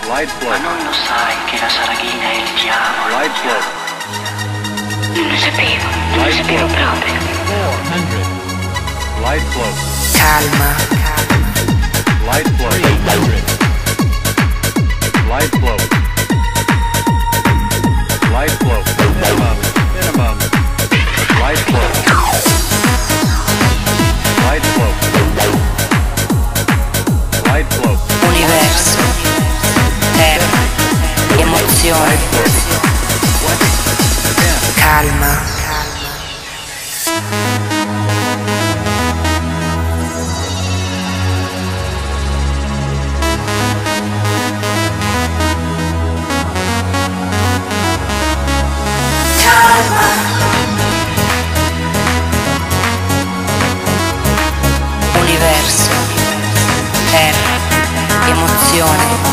Light flow. Ma non lo sai che la saraghina è il diavolo. Light flow. Non lo sapevo proprio. 400. Light flow. Calma. Light flow. 300. Light flow. Light flow. Minimum. Light flow. Light flow. Light flow. Universo. Terra. Emozione. Calma. Universo, terra, emozione,